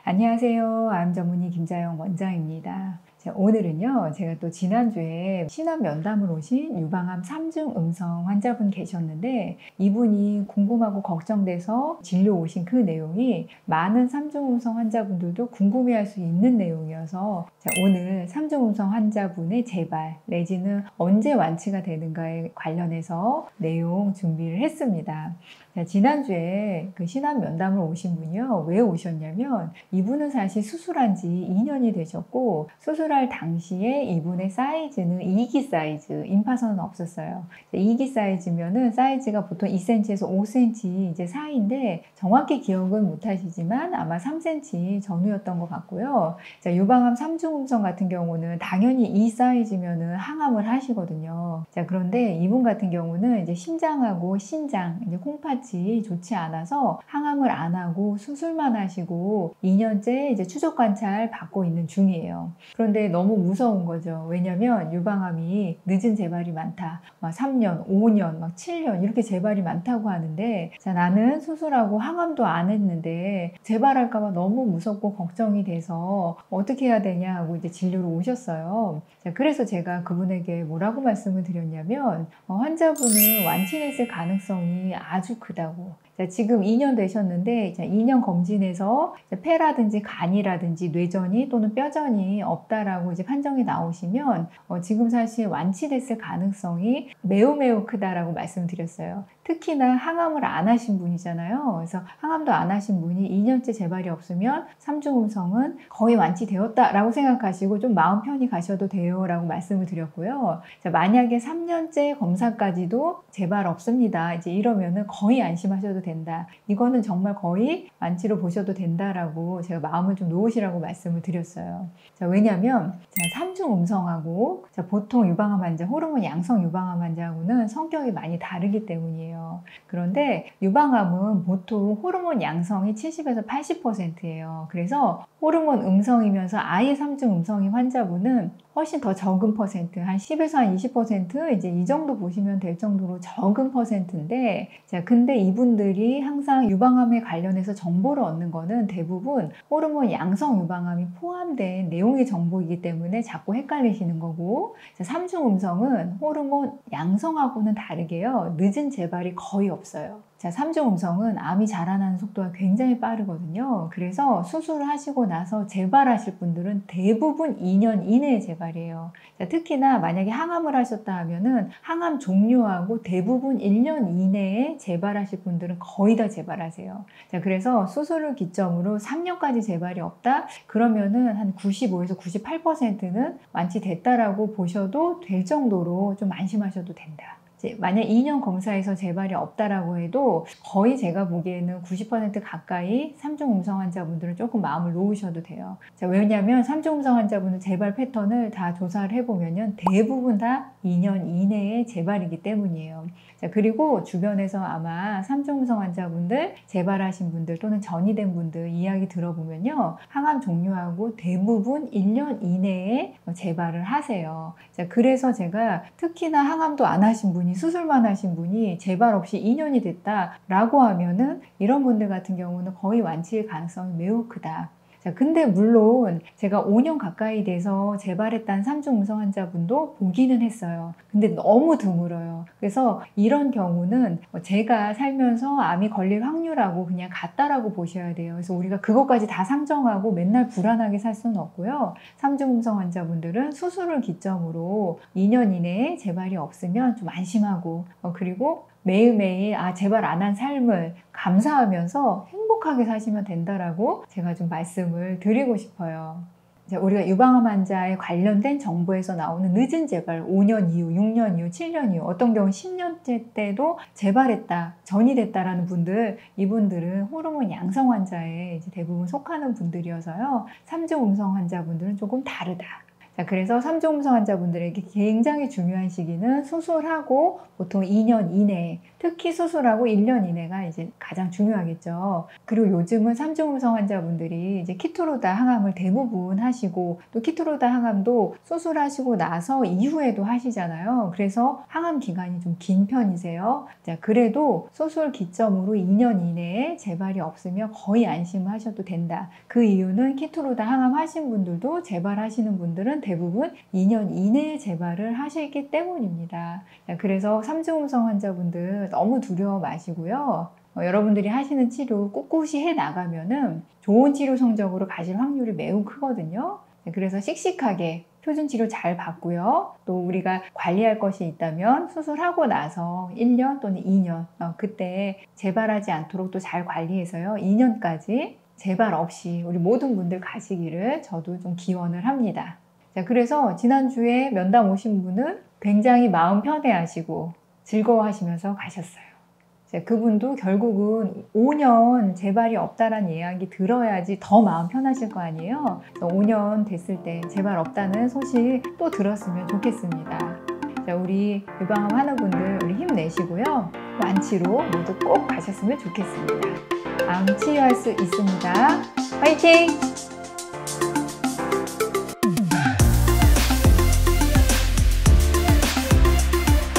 안녕하세요. 암 전문의 김자영 원장입니다. 오늘은요, 제가 또 지난주에 신암 면담을 오신 유방암 3중 음성 환자분 계셨는데, 이분이 궁금하고 걱정돼서 진료 오신 그 내용이 많은 3중 음성 환자분들도 궁금해할 수 있는 내용이어서 오늘 3중 음성 환자분의 재발 내지는 언제 완치가 되는가에 관련해서 내용 준비를 했습니다. 지난주에 그 신암 면담을 오신 분이요, 왜 오셨냐면 이분은 사실 수술한 지 2년이 되셨고, 수술할 당시에 이분의 사이즈는 2기 사이즈, 임파선은 없었어요. 2기 사이즈면은 사이즈가 보통 2cm에서 5cm 이제 사이인데, 정확히 기억은 못 하시지만 아마 3cm 전후였던 것 같고요. 유방암 3중 음성 같은 경우는 당연히 이 사이즈면은 항암을 하시거든요. 그런데 이분 같은 경우는 이제 심장하고 신장, 이제 콩팥이 좋지 않아서 항암을 안 하고 수술만 하시고 2년째 이제 추적 관찰 받고 있는 중이에요. 그런데 너무 무서운 거죠. 왜냐면 유방암이 늦은 재발이 많다. 막 3년, 5년, 막 7년 이렇게 재발이 많다고 하는데, 나는 수술하고 항암도 안 했는데 재발할까 봐 너무 무섭고 걱정이 돼서 어떻게 해야 되냐고 이제 진료로 오셨어요. 그래서 제가 그분에게 뭐라고 말씀을 드렸냐면, 환자분은 완치했을 가능성이 아주 크다고. 지금 2년 되셨는데 2년 검진에서 폐라든지 간이라든지 뇌전이 또는 뼈전이 없다라고 이제 판정이 나오시면 지금 사실 완치됐을 가능성이 매우 매우 크다라고 말씀드렸어요. 특히나 항암을 안 하신 분이잖아요. 그래서 항암도 안 하신 분이 2년째 재발이 없으면 3중 음성은 거의 완치되었다라고 생각하시고 좀 마음 편히 가셔도 돼요 라고 말씀을 드렸고요. 만약에 3년째 검사까지도 재발 없습니다, 이제 이러면은 거의 안심하셔도 된다. 이거는 정말 거의 완치로 보셔도 된다라고 제가 마음을 좀 놓으시라고 말씀을 드렸어요. 왜냐하면 3중 음성하고 보통 유방암 환자, 호르몬 양성 유방암 환자하고는 성격이 많이 다르기 때문이에요. 그런데 유방암은 보통 호르몬 양성이 70에서 80%예요. 그래서 호르몬 음성이면서 아예 3중 음성인 환자분은 훨씬 더 적은 퍼센트, 한 10에서 한 20% 이제 이 정도 보시면 될 정도로 적은 퍼센트인데, 근데 이분들이 항상 유방암에 관련해서 정보를 얻는 거는 대부분 호르몬 양성 유방암이 포함된 내용의 정보이기 때문에 자꾸 헷갈리시는 거고, 3중 음성은 호르몬 양성하고는 다르게요, 늦은 재발이 거의 없어요. 3중 음성은 암이 자라나는 속도가 굉장히 빠르거든요. 그래서 수술을 하시고 나서 재발하실 분들은 대부분 2년 이내에 재발이에요. 특히나 만약에 항암을 하셨다 하면은 항암 종료하고 대부분 1년 이내에 재발하실 분들은 거의 다 재발하세요. 그래서 수술을 기점으로 3년까지 재발이 없다? 그러면은 한 95에서 98%는 완치됐다라고 보셔도 될 정도로 좀 안심하셔도 된다. 만약 2년 검사에서 재발이 없다라고 해도 거의 제가 보기에는 90% 가까이 3중 음성 환자분들은 조금 마음을 놓으셔도 돼요. 왜냐하면 3중 음성 환자분은 재발 패턴을 다 조사를 해보면 대부분 다 2년 이내에 재발이기 때문이에요. 그리고 주변에서 아마 3중 음성 환자분들, 재발하신 분들 또는 전이된 분들 이야기 들어보면요, 항암 종료하고 대부분 1년 이내에 재발을 하세요. 그래서 제가 특히나 항암도 안 하신 분이, 수술만 하신 분이 재발 없이 2년이 됐다라고 하면은 이런 분들 같은 경우는 거의 완치일 가능성이 매우 크다. 근데 물론 제가 5년 가까이 돼서 재발했다는 3중 음성 환자분도 보기는 했어요. 근데 너무 드물어요. 그래서 이런 경우는 제가 살면서 암이 걸릴 확률하고 그냥 같다라고 보셔야 돼요. 그래서 우리가 그것까지 다 상정하고 맨날 불안하게 살 수는 없고요. 3중 음성 환자분들은 수술을 기점으로 2년 이내에 재발이 없으면 좀 안심하고, 그리고 매일매일 재발 안 한 삶을 감사하면서 행복하게 사시면 된다라고 제가 좀 말씀을 드리고 싶어요. 우리가 유방암 환자에 관련된 정보에서 나오는 늦은 재발, 5년 이후, 6년 이후, 7년 이후, 어떤 경우는 10년째 때도 재발했다, 전이 됐다라는 분들, 이분들은 호르몬 양성 환자에 이제 대부분 속하는 분들이어서요, 3중 음성 환자분들은 조금 다르다. 자, 그래서 3중 음성 환자분들에게 굉장히 중요한 시기는 수술하고 보통 2년 이내, 특히 수술하고 1년 이내가 이제 가장 중요하겠죠. 그리고 요즘은 3중 음성 환자분들이 이제 키토로다 항암을 대부분 하시고, 또 키토로다 항암도 수술하시고 나서 이후에도 하시잖아요. 그래서 항암 기간이 좀 긴 편이세요. 자, 그래도 수술 기점으로 2년 이내에 재발이 없으면 거의 안심하셔도 된다. 그 이유는 키토로다 항암 하신 분들도 재발하시는 분들은 대부분 2년 이내에 재발을 하시기 때문입니다. 자, 그래서 3중 음성 환자분들 너무 두려워 마시고요. 여러분들이 하시는 치료 꿋꿋이 해 나가면은 좋은 치료 성적으로 가실 확률이 매우 크거든요. 그래서 씩씩하게 표준 치료 잘 받고요. 또 우리가 관리할 것이 있다면 수술하고 나서 1년 또는 2년 그때 재발하지 않도록 또 잘 관리해서요. 2년까지 재발 없이 우리 모든 분들 가시기를 저도 좀 기원을 합니다. 자, 그래서 지난주에 면담 오신 분은 굉장히 마음 편해하시고 즐거워하시면서 가셨어요. 자, 그분도 결국은 5년 재발이 없다라는 이야기 들어야지 더 마음 편하실 거 아니에요. 5년 됐을 때 재발 없다는 소식 또 들었으면 좋겠습니다. 자, 우리 유방암 환우분들 우리 힘내시고요. 완치로 모두 꼭 가셨으면 좋겠습니다. 암 치유할 수 있습니다. 화이팅!